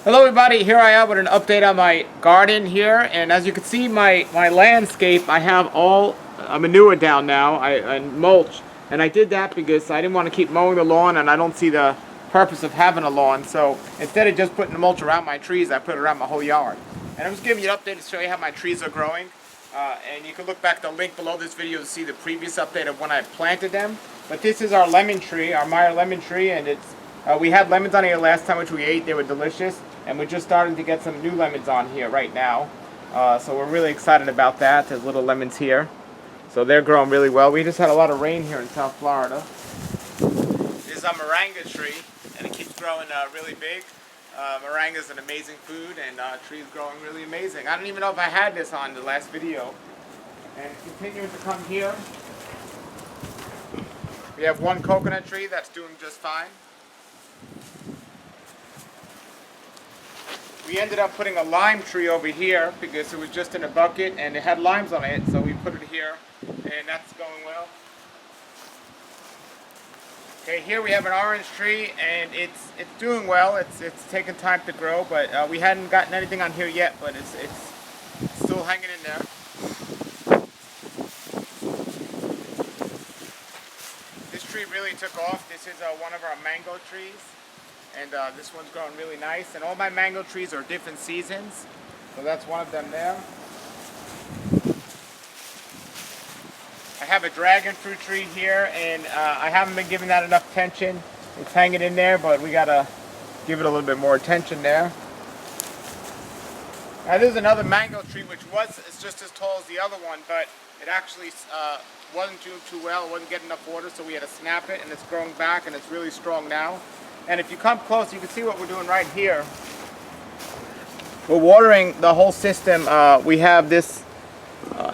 Hello everybody, here I am with an update on my garden here, and as you can see my landscape, I have all manure down now, and mulch, and I did that because I didn't want to keep mowing the lawn and I don't see the purpose of having a lawn, so instead of just putting the mulch around my trees, I put it around my whole yard. And I'm just giving you an update to show you how my trees are growing, and you can look back at the link below this video to see the previous update of when I planted them. But this is our lemon tree, our Meyer lemon tree, and it's we had lemons on here last time, which we ate. They were delicious, and we're just starting to get some new lemons on here right now. So we're really excited about that. There's little lemons here, so they're growing really well. We just had a lot of rain here in South Florida. This is a moringa tree, and it keeps growing really big. Moringa is an amazing food, and tree's growing really amazing. I don't even know if I had this on the last video. And continuing to come here, we have one coconut tree that's doing just fine. We ended up putting a lime tree over here because it was just in a bucket and it had limes on it, so we put it here, and that's going well. Okay, here we have an orange tree, and it's doing well. It's taken time to grow, but we hadn't gotten anything on here yet, but it's still hanging in there. This tree really took off. This is one of our mango trees. And this one's growing really nice. And all my mango trees are different seasons. So that's one of them there. I have a dragon fruit tree here, and I haven't been giving that enough attention. It's hanging in there, but we gotta give it a little bit more attention there. Now there's another mango tree it's just as tall as the other one, but it actually wasn't doing too well. It wasn't getting enough water, so we had to snap it, and it's growing back, and it's really strong now. And if you come close, you can see what we're doing right here. We're watering the whole system. We have this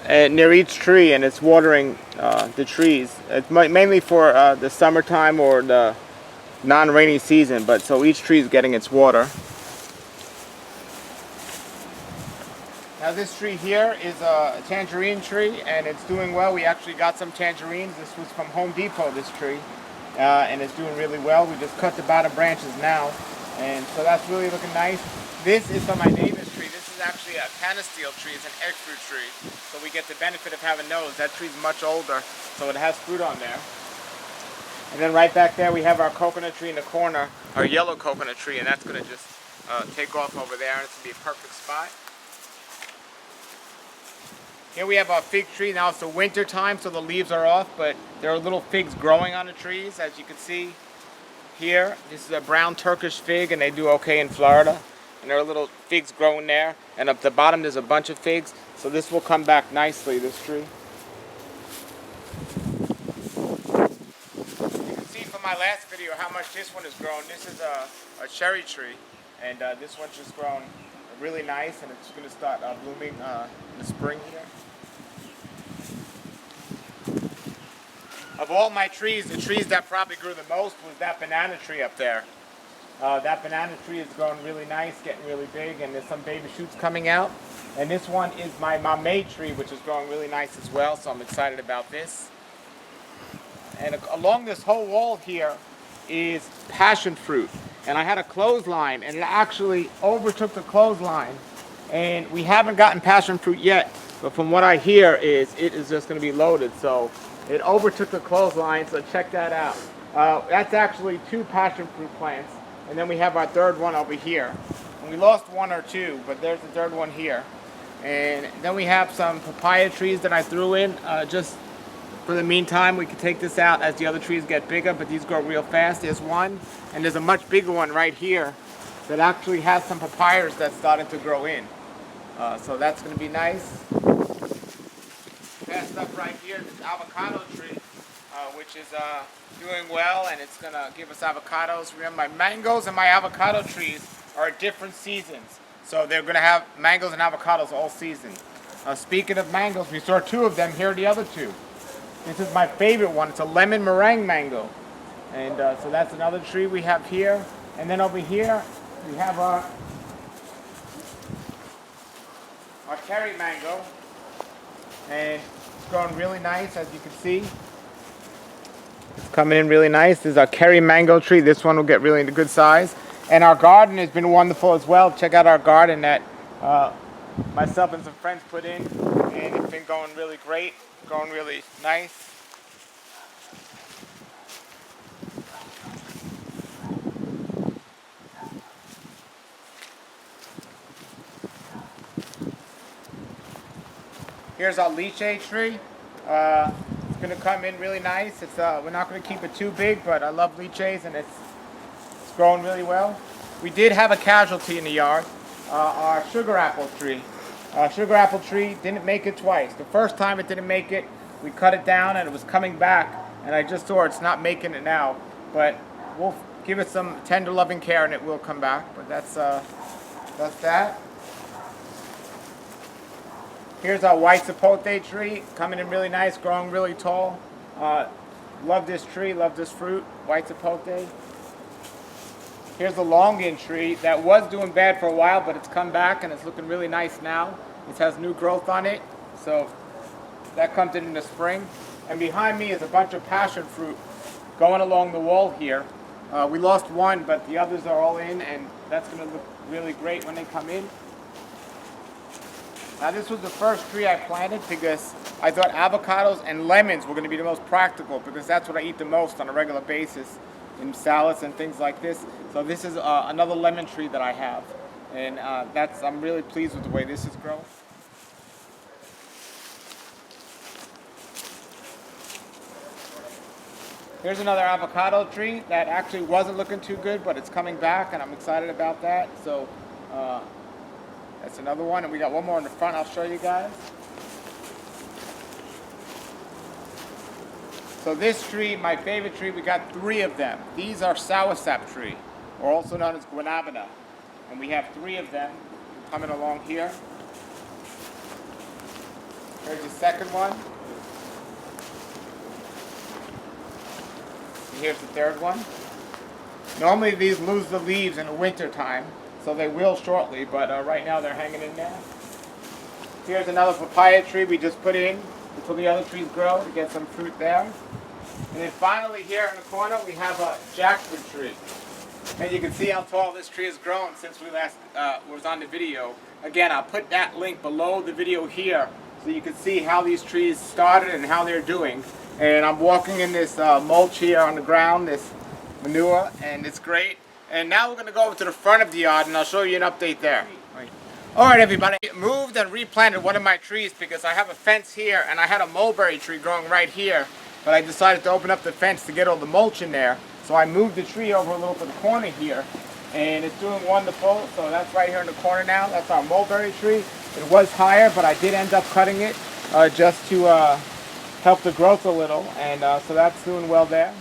near each tree, and it's watering the trees. It's mainly for the summertime or the non-rainy season, but so each tree is getting its water. Now this tree here is a tangerine tree, and it's doing well. We actually got some tangerines. This was from Home Depot, this tree. And it's doing really well. We just cut the bottom branches now, and so that's really looking nice. This is from my neighbor's tree. This is actually a canisteel tree. It's an egg fruit tree, so we get the benefit of having those. That tree's much older, so it has fruit on there. And then right back there we have our coconut tree in the corner, our yellow coconut tree, and that's going to just take off over there, and it's going to be a perfect spot. Here we have our fig tree. Now it's the winter time, so the leaves are off, but there are little figs growing on the trees, as you can see here. This is a brown Turkish fig, and they do okay in Florida. And there are little figs growing there. And up the bottom there's a bunch of figs, so this will come back nicely, this tree. You can see from my last video how much this one has grown. This is a cherry tree, and this one's just grown really nice, and it's going to start blooming in the spring here. Of all my trees, the trees that probably grew the most was that banana tree up there. That banana tree is growing really nice, getting really big, and there's some baby shoots coming out. And this one is my mamey tree, which is growing really nice as well, so I'm excited about this. And along this whole wall here is passion fruit. And I had a clothesline, and it actually overtook the clothesline. And we haven't gotten passion fruit yet, but from what I hear is it is just going to be loaded. So it overtook the clothesline, so check that out. That's actually 2 passion fruit plants, and then we have our third one over here. And we lost 1 or 2, but there's the third one here. And then we have some papaya trees that I threw in just for the meantime. We can take this out as the other trees get bigger, but these grow real fast. There's one, and there's a much bigger one right here that actually has some papayas that's starting to grow in. So that's going to be nice. Passed up right here, this avocado tree, which is doing well, and it's going to give us avocados. Remember, my mangoes and my avocado trees are different seasons. So they're going to have mangoes and avocados all season. Speaking of mangoes, we saw 2 of them. Here are the other 2. This is my favorite one. It's a lemon meringue mango. And so that's another tree we have here. And then over here, we have our cherry mango. And it's growing really nice, as you can see. It's coming in really nice. This is our cherry mango tree. This one will get really into good size. And our garden has been wonderful as well. Check out our garden that myself and some friends put in, and it's been going really great, going really nice. Here's our lychee tree. It's going to come in really nice. We're not going to keep it too big, but I love lychees, and it's growing really well. We did have a casualty in the yard. Our sugar apple tree. Sugar apple tree didn't make it twice. The first time it didn't make it, we cut it down and it was coming back, and I just saw it's not making it now. But we'll give it some tender loving care and it will come back. But that's that. Here's our white sapote tree, coming in really nice, growing really tall. Love this tree, love this fruit, white sapote. Here's the longan tree that was doing bad for a while, but it's come back and it's looking really nice now. It has new growth on it, so that comes in the spring. And behind me is a bunch of passion fruit going along the wall here. We lost one, but the others are all in, and that's going to look really great when they come in. Now this was the first tree I planted because I thought avocados and lemons were going to be the most practical, because that's what I eat the most on a regular basis in salads and things like this. So this is another lemon tree that I have, and I'm really pleased with the way this is growing. Here's another avocado tree that actually wasn't looking too good, but it's coming back, and I'm excited about that. So that's another one, and we got one more in the front I'll show you guys. So this tree, my favorite tree, we got 3 of them. These are soursop tree, or also known as guanabana. And we have 3 of them coming along here. Here's the second one. And here's the third one. Normally these lose the leaves in the winter time, so they will shortly, but right now they're hanging in there. Here's another papaya tree we just put in until the other trees grow to get some fruit there. And then finally here in the corner we have a jackfruit tree. And you can see how tall this tree has grown since we last was on the video. Again, I'll put that link below the video here so you can see how these trees started and how they're doing. And I'm walking in this mulch here on the ground, this manure, and it's great. And now we're going to go over to the front of the yard and I'll show you an update there. Alright everybody, I moved and replanted one of my trees because I have a fence here and I had a mulberry tree growing right here, but I decided to open up the fence to get all the mulch in there. So I moved the tree over a little to the corner here, and it's doing wonderful. So that's right here in the corner now. That's our mulberry tree. It was higher, but I did end up cutting it just to help the growth a little, and so that's doing well there.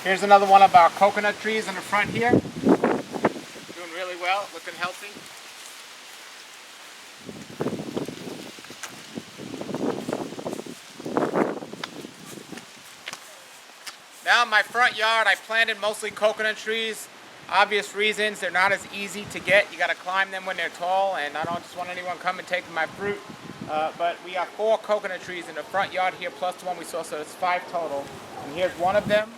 Here's another one of our coconut trees in the front here. Doing really well, looking healthy. Now in my front yard I planted mostly coconut trees. Obvious reasons, they're not as easy to get. You got to climb them when they're tall, and I don't just want anyone come and take my fruit. But we have 4 coconut trees in the front yard here, plus the one we saw, so it's 5 total. And here's one of them,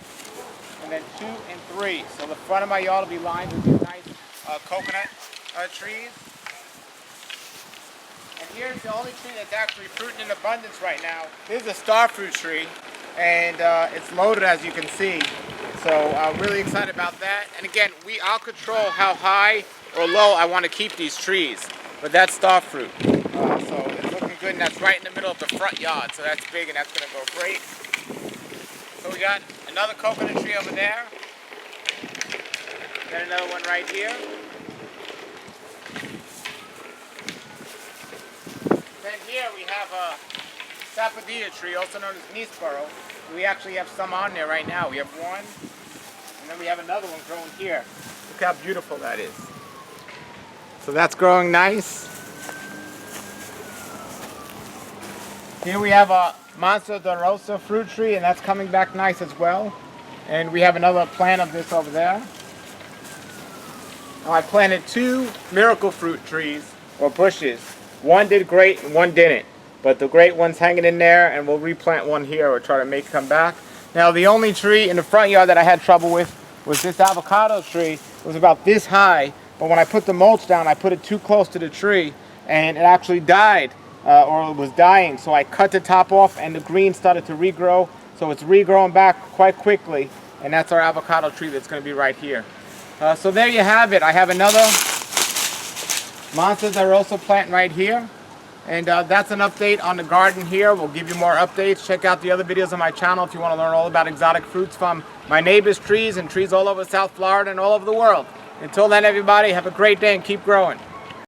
and then 2 and 3. So the front of my yard will be lined with these nice coconut trees. And here's the only tree that's actually fruiting in abundance right now. This is a star fruit tree, and it's loaded as you can see. So I'm really excited about that. And again, I'll control how high or low I want to keep these trees. But that's star fruit. So it's looking good, and that's right in the middle of the front yard. So that's big, and that's going to go great. So we got another coconut tree over there. Got another one right here. Then here we have a Sapote tree, also known as Nisboro. We actually have some on there right now. We have one, and then we have another one growing here. Look how beautiful that is. So that's growing nice. Here we have a Monster de Rosa fruit tree, and that's coming back nice as well. And we have another plant of this over there. Now I planted 2 miracle fruit trees, or bushes. One did great and one didn't. But the great one's hanging in there, and we'll replant one here or try to make it come back. Now the only tree in the front yard that I had trouble with was this avocado tree. It was about this high, but when I put the mulch down, I put it too close to the tree, and it actually died, or it was dying. So I cut the top off, and the green started to regrow. So it's regrowing back quite quickly, and that's our avocado tree that's going to be right here. So there you have it. I have another Monsters are also planting right here. And that's an update on the garden here. We'll give you more updates. Check out the other videos on my channel if you want to learn all about exotic fruits from my neighbors' trees and trees all over South Florida and all over the world. Until then, everybody, have a great day and keep growing.